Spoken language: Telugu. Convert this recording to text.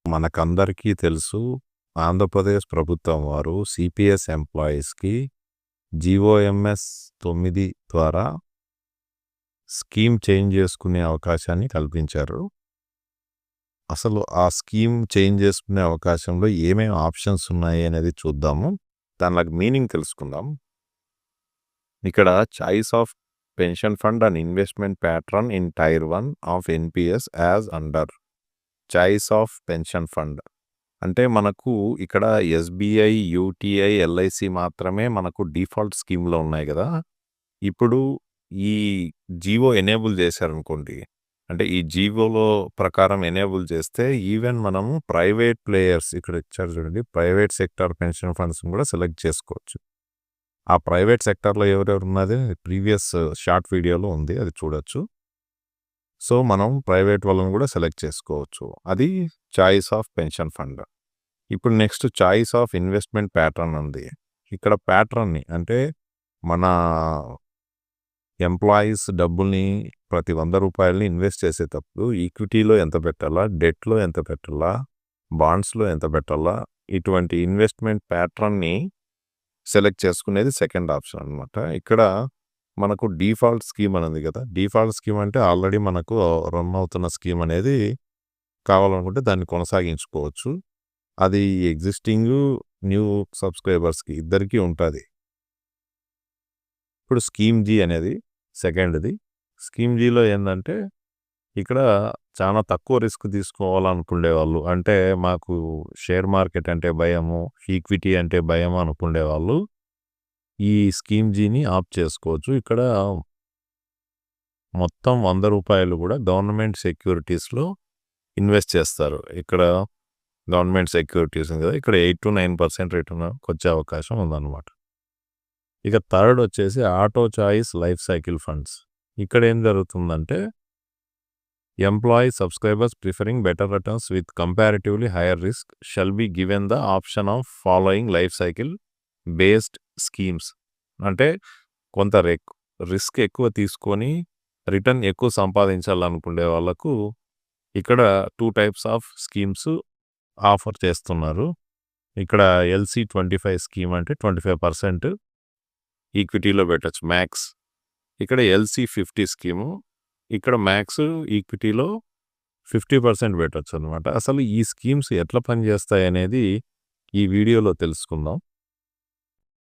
మనకందరికీ తెలుసు. ఆంధ్రప్రదేశ్ ప్రభుత్వం వారు సిపిఎస్ ఎంప్లాయీస్‌కి జీవోఎంఎస్ 9 ద్వారా స్కీమ్ చేంజ్ చేసుకునే అవకాశాన్ని కల్పించారు. అసలు ఆ స్కీమ్ చేంజ్ చేసుకునే అవకాశంలో ఏమేమి ఆప్షన్స్ ఉన్నాయి అనేది చూద్దాము. దానిలోకి మీనింగ్ తెలుసుకుందాం. ఇక్కడ choice of pension fund and investment pattern in tier 1 of NPS as under choice of pension fund. అంటే మనకు ఇక్కడ ఎస్బీఐ, యూటీఐ, ఎల్ఐసి మాత్రమే మనకు డిఫాల్ట్ స్కీమ్‌లో ఉన్నాయి గదా! ఇప్పుడు ఈ జీవో ఎనేబుల్ చేశారనుకోండి. అంటే ఈ జీవోలో ప్రకారం ఎనేబుల్ చేస్తే ఈవెన్ మనము ప్రైవేట్ ప్లేయర్స్ ఇక్కడ ఇచ్చారు చూడండి. ప్రైవేట్ సెక్టార్ పెన్షన్ ఫండ్స్‌ని కూడా సెలెక్ట్ చేసుకోవచ్చు. ఆ ప్రైవేట్ సెక్టార్‌లో ఎవరెవరు ఉన్నది ప్రీవియస్ షార్ట్ వీడియోలో ఉంది. అది చూడొచ్చు. సో, మనం ప్రైవేట్ వాళ్ళని కూడా సెలెక్ట్ చేసుకోవచ్చు. అది చాయిస్ ఆఫ్ పెన్షన్ ఫండ్. ఇప్పుడు next choice of investment pattern ఉంది. ఇక్కడ ప్యాటర్న్‌ని అంటే మన ఎంప్లాయీస్ డబ్బుల్ని ప్రతి రూ. 100 ఇన్వెస్ట్ చేసేటప్పుడు ఈక్విటీలో ఎంత పెట్టాలా, డెట్‌లో ఎంత పెట్టాలా, బాండ్స్‌లో ఎంత పెట్టాలా, ఇటువంటి ఇన్వెస్ట్మెంట్ ప్యాటర్న్‌ని సెలెక్ట్ చేసుకునేది సెకండ్ ఆప్షన్ అనమాట. ఇక్కడ మనకు డిఫాల్ట్ స్కీమ్ అని ఉంది కదా! డిఫాల్ట్ స్కీమ్ అంటే ఆల్రెడీ మనకు రన్ అవుతున్న స్కీమ్ అనేది కావాలనుకుంటే దాన్ని కొనసాగించుకోవచ్చు. అది ఎగ్జిస్టింగు, న్యూ సబ్‌స్క్రైబర్స్‌కి ఇద్దరికీ ఉంటది. ఇప్పుడు స్కీమ్ జీ అనేది సెకండ్‌ది. స్కీమ్ జీలో ఏందంటే ఇక్కడ చాలా తక్కువ రిస్క్ తీసుకోవాలనుకునేవాళ్ళు. అంటే మాకు షేర్ మార్కెట్ అంటే భయము, ఈక్విటీ అంటే భయము అనుకునేవాళ్ళు ఈ స్కీమ్ జీని ఆప్ట్ చేసుకోవచ్చు. ఇక్కడ మొత్తం రూ. 100 కూడా గవర్నమెంట్ సెక్యూరిటీస్‌లో ఇన్వెస్ట్ చేస్తారు. ఇక్కడ గవర్నమెంట్ సెక్యూరిటీస్ ఉంది కదా! ఇక్కడ 8-9% రిటర్న్‌కొచ్చే అవకాశం ఉందన్నమాట. ఇక థర్డ్ వచ్చేసి auto choice life cycle funds. ఇక్కడ ఏం జరుగుతుందంటే employee subscribers preferring better returns with comparatively hire risk shall be given the option of following life cycle based schemes. అంటే కొంత రిస్క్ ఎక్కువ తీసుకొని రిటర్న్ ఎక్కువ సంపాదించాలనుకునే వాళ్ళకు ఇక్కడ 2 టైప్స్ ఆఫ్ స్కీమ్స్ ఆఫర్ చేస్తున్నారు. ఇక్కడ LC25 స్కీమ్ అంటే 25% ఈక్విటీలో పెట్టొచ్చు మ్యాక్స్. ఇక్కడ LC50 స్కీము. ఇక్కడ మ్యాక్స్ ఈక్విటీలో 50% పెట్టొచ్చు అనమాట. అసలు ఈ స్కీమ్స్ ఎట్లా పనిచేస్తాయి అనేది ఈ వీడియోలో తెలుసుకుందాం.